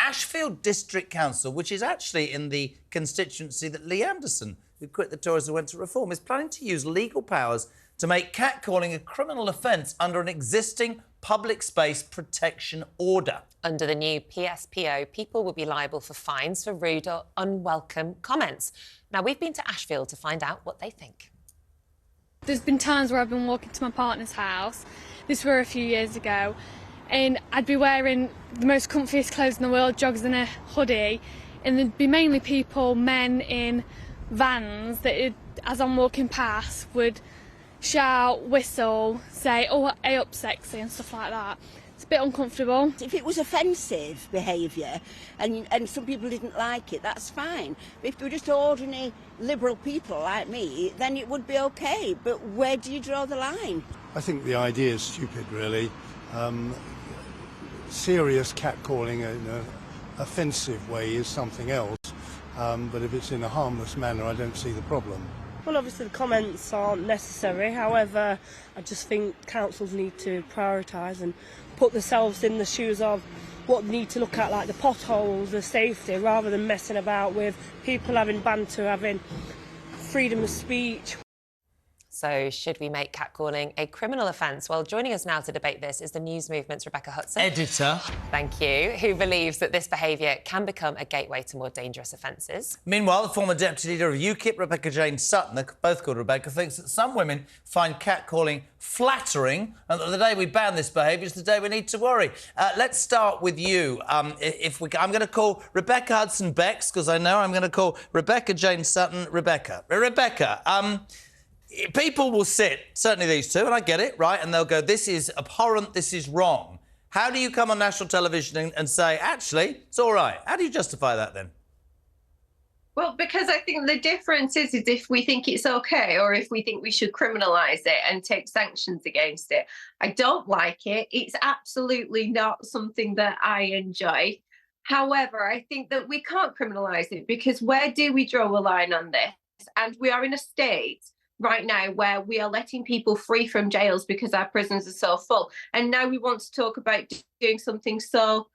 Ashfield District Council, which is actually in the constituency that Lee Anderson, who quit the Tories and went to Reform, is planning to use legal powers to make catcalling a criminal offence under an existing public space protection order. Under the new PSPO, people will be liable for fines for rude or unwelcome comments. Now, we've been to Ashfield to find out what they think. There's been times where I've been walking to my partner's house, this were a few years ago, and I'd be wearing the most comfiest clothes in the world, joggers and a hoodie, and there'd be mainly people, men in vans, that as I'm walking past would shout, whistle, say, "Oh, hey up sexy," and stuff like that. It's a bit uncomfortable. If it was offensive behaviour and some people didn't like it, that's fine. But if they were just ordinary liberal people like me, then it would be okay. But where do you draw the line? I think the idea is stupid, really. Serious catcalling in an offensive way is something else. But if it's in a harmless manner, I don't see the problem. Well, obviously the comments aren't necessary. However, I just think councils need to prioritise and put themselves in the shoes of what they need to look at, like the potholes, the safety, rather than messing about with people having banter, having freedom of speech. So, should we make catcalling a criminal offence? Well, joining us now to debate this is the News Movements Rebecca Hutson. Editor. Thank you. Who believes that this behaviour can become a gateway to more dangerous offences. Meanwhile, the former deputy leader of UKIP, Rebecca Jane Sutton, they're both called Rebecca, thinks that some women find catcalling flattering and that the day we ban this behaviour is the day we need to worry. Let's start with you. I'm going to call Rebecca Hutson Bex, because I know I'm going to call Rebecca Jane Sutton Rebecca. Rebecca, people will sit, certainly these two, and I get it, right, and they'll go, this is abhorrent, this is wrong. How do you come on national television and say, actually, it's all right? How do you justify that then? Well, because I think the difference is if we think it's okay or if we think we should criminalise it and take sanctions against it. I don't like it. It's absolutely not something that I enjoy. However, I think that we can't criminalise it because where do we draw a line on this? And we are in a state right now where we are letting people free from jails because our prisons are so full. And now we want to talk about doing something so,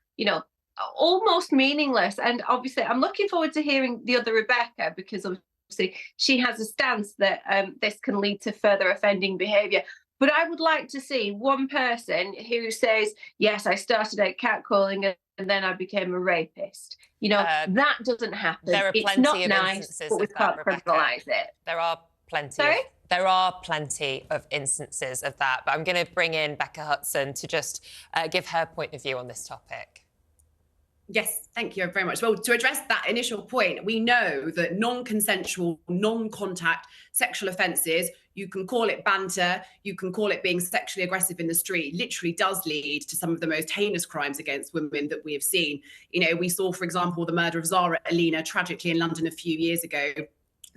almost meaningless. And obviously, I'm looking forward to hearing the other Rebecca, because obviously she has a stance that this can lead to further offending behaviour. But I would like to see one person who says, yes, I started out catcalling and then I became a rapist. That doesn't happen. There are it's not of nice, instances but we of that, can't Rebecca. criminalise it. There are plenty. Sorry? There are plenty of instances of that, but I'm going to bring in Rebecca Hutson to just give her point of view on this topic. Yes, thank you very much. Well, to address that initial point, we know that non-consensual, non-contact sexual offences, you can call it banter, you can call it being sexually aggressive in the street, literally does lead to some of the most heinous crimes against women that we have seen. We saw, for example, the murder of Zara Alina tragically in London a few years ago.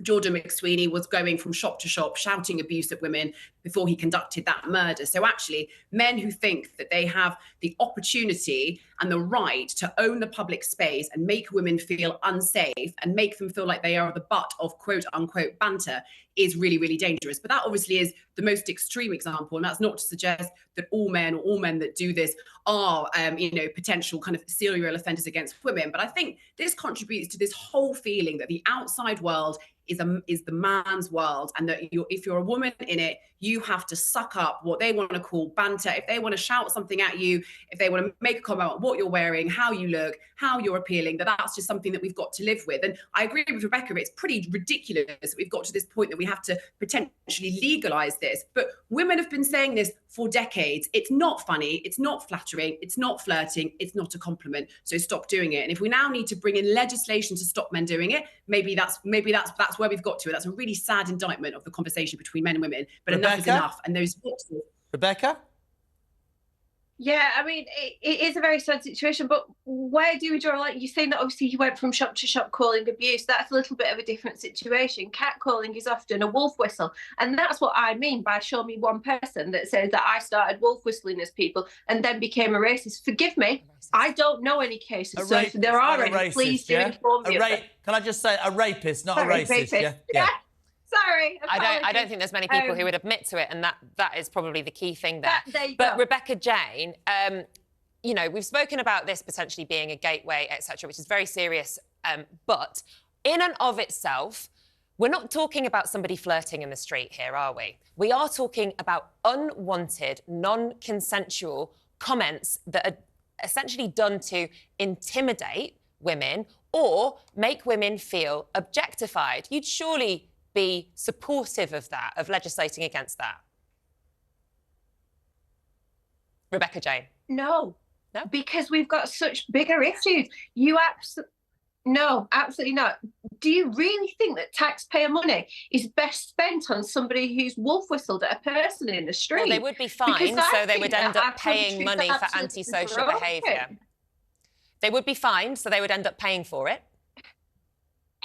Jordan McSweeney was going from shop to shop shouting abuse at women before he conducted that murder. So actually, men who think that they have the opportunity and the right to own the public space and make women feel unsafe and make them feel like they are the butt of quote unquote banter is really, really dangerous. But that obviously is the most extreme example. And that's not to suggest that all men or all men that do this are, potential kind of serial offenders against women. But I think this contributes to this whole feeling that the outside world is the man's world, and that if you're a woman in it, you have to suck up what they want to call banter. If they want to shout something at you, if they want to make a comment on what you're wearing, how you look, how you're appealing, that's just something that we've got to live with. And I agree with Rebecca, it's pretty ridiculous that we've got to this point that we have to potentially legalise this. But women have been saying this for decades. It's not funny, it's not flattering, it's not flirting, it's not a compliment. So stop doing it. And if we now need to bring in legislation to stop men doing it, maybe that's where we've got to. That's a really sad indictment of the conversation between men and women. But Rebecca? Enough is enough. And those boxes. Rebecca? Yeah, I mean, it is a very sad situation, but where do we draw a line? You're saying that obviously he went from shop to shop calling abuse. That's a little bit of a different situation. Catcalling is often a wolf whistle. And that's what I mean by show me one person that says that I started wolf whistling as people and then became a racist. Forgive me, I don't know any cases. So if there are any, please do inform me. Can I just say a rapist, not a racist? Yeah. Sorry. I don't think there's many people who would admit to it, and that is probably the key thing there. But Rebecca Jane, you know, we've spoken about this potentially being a gateway, etc., which is very serious. But in and of itself, we're not talking about somebody flirting in the street here, are we? We are talking about unwanted, non-consensual comments that are essentially done to intimidate women or make women feel objectified. You'd surely be supportive of that, of legislating against that. Rebecca Jane. No. No? Because we've got such bigger issues. No, absolutely not. Do you really think that taxpayer money is best spent on somebody who's wolf whistled at a person in the street? Well, they would be fined, so they would end up paying money for antisocial behaviour. They would be fined, so they would end up paying for it.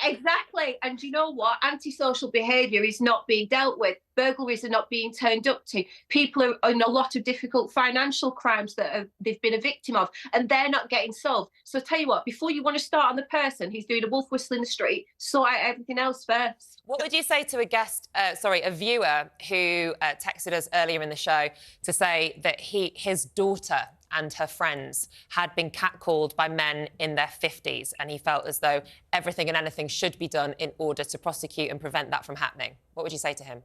Exactly. And you know what? Antisocial behaviour is not being dealt with. Burglaries are not being turned up to. People are in a lot of difficult financial crimes that they've been a victim of, and they're not getting solved. So I tell you what, before you want to start on the person who's doing a wolf whistle in the street, sort out everything else first. What would you say to a viewer who texted us earlier in the show to say that his daughter and her friends had been catcalled by men in their 50s, and he felt as though everything and anything should be done in order to prosecute and prevent that from happening? What would you say to him?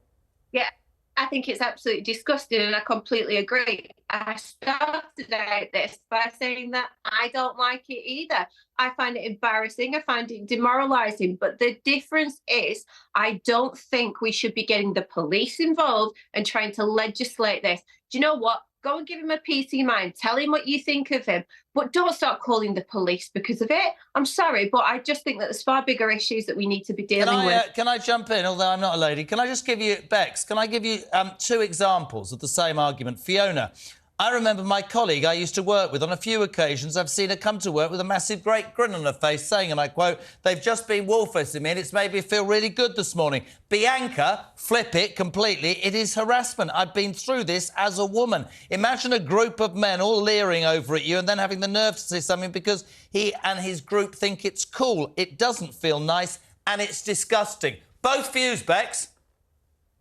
Yeah, I think it's absolutely disgusting, and I completely agree. I started out this by saying that I don't like it either. I find it embarrassing. I find it demoralising. But the difference is I don't think we should be getting the police involved and trying to legislate this. Do you know what? Go and give him a piece of your mind. Tell him what you think of him. But don't start calling the police because of it. I'm sorry, but I just think that there's far bigger issues that we need to be dealing with. Can I jump in, although I'm not a lady? Can I just give you, Bex, can I give you two examples of the same argument? Fiona, I remember my colleague I used to work with. On a few occasions, I've seen her come to work with a massive, great grin on her face, saying, and I quote, "They've just been wolf whistling me and it's made me feel really good this morning." Bianca, flip it completely. It is harassment. I've been through this as a woman. Imagine a group of men all leering over at you and then having the nerve to say something because he and his group think it's cool. It doesn't feel nice and it's disgusting. Both views, Bex.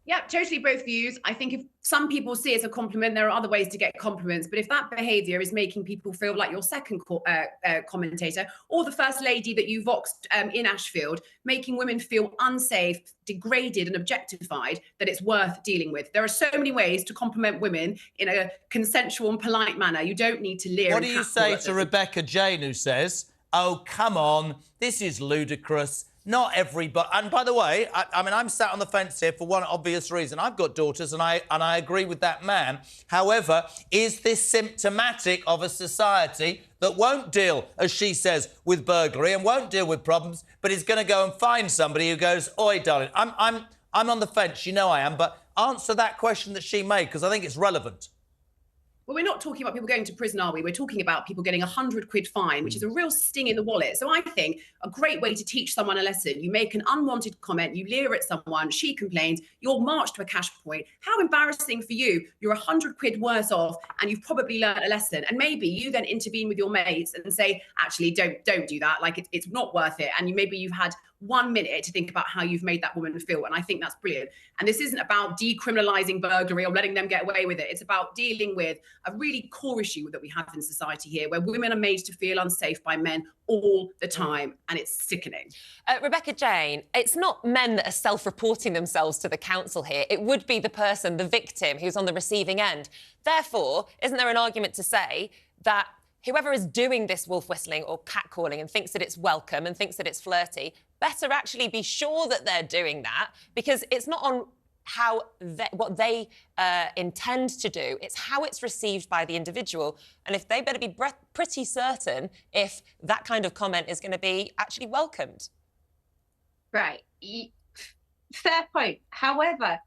Yeah, totally both views. I think if some people see it as a compliment, there are other ways to get compliments. But if that behaviour is making people feel like your second commentator or the First Lady that you voxed in Ashfield, making women feel unsafe, degraded and objectified, that it's worth dealing with. There are so many ways to compliment women in a consensual and polite manner. You don't need to leer. What do you say to Rebecca Jane, who says, "Oh, come on, this is ludicrous. Not everybody..." And by the way, I mean, I'm sat on the fence here for one obvious reason. I've got daughters and I agree with that man. However, is this symptomatic of a society that won't deal, as she says, with burglary and won't deal with problems, but is going to go and find somebody who goes, "Oi, darling." I'm on the fence, you know I am, but answer that question that she made, because I think it's relevant. Well, we're not talking about people going to prison, are we? We're talking about people getting £100 fine, which is a real sting in the wallet. So I think a great way to teach someone a lesson, you make an unwanted comment, you leer at someone, she complains, you're marched to a cash point. How embarrassing for you. You're £100 worse off and you've probably learned a lesson. And maybe you then intervene with your mates and say, actually, don't do that. Like, it's not worth it. And maybe you've had 1 minute to think about how you've made that woman feel. And I think that's brilliant. And this isn't about decriminalising burglary or letting them get away with it. It's about dealing with a really core issue that we have in society here, where women are made to feel unsafe by men all the time. And it's sickening. Rebecca Jane, it's not men that are self-reporting themselves to the council here. It would be the person, the victim, who's on the receiving end. Therefore, isn't there an argument to say that whoever is doing this wolf whistling or catcalling and thinks that it's welcome and thinks that it's flirty, better actually be sure that they're doing that, because it's not on what they intend to do, it's how it's received by the individual. And if they better be pretty certain if that kind of comment is going to be actually welcomed. Right. Fair point. However,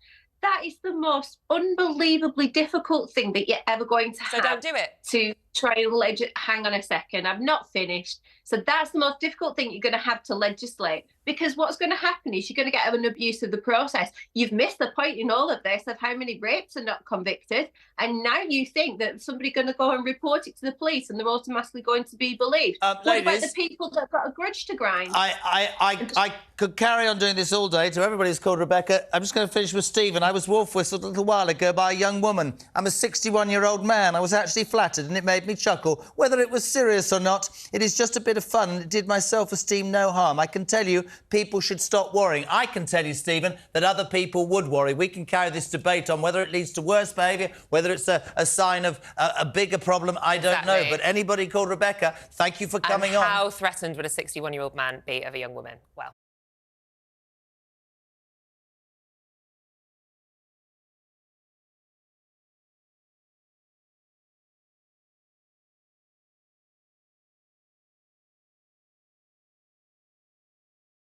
that is the most unbelievably difficult thing that you're ever going to have. So don't do it. To try and hang on a second, I've not finished. So that's the most difficult thing you're going to have to legislate, because what's going to happen is you're going to get an abuse of the process. You've missed the point in all of this of how many rapes are not convicted, and now you think that somebody's going to go and report it to the police and they're automatically going to be believed. What about the people that have got a grudge to grind? I could carry on doing this all day. To everybody who's called Rebecca, I'm just going to finish with Stephen. I was wolf whistled a little while ago by a young woman. I'm a 61-year-old man. I was actually flattered and it made me me chuckle. Whether it was serious or not, it is just a bit of fun and it did my self-esteem no harm. I can tell you people should stop worrying. I can tell you, Stephen, that other people would worry. We can carry this debate on whether it leads to worse behaviour, whether it's a sign of a bigger problem, I don't know. But anybody called Rebecca, thank you for coming on. How threatened would a 61-year-old man be of a young woman? Well.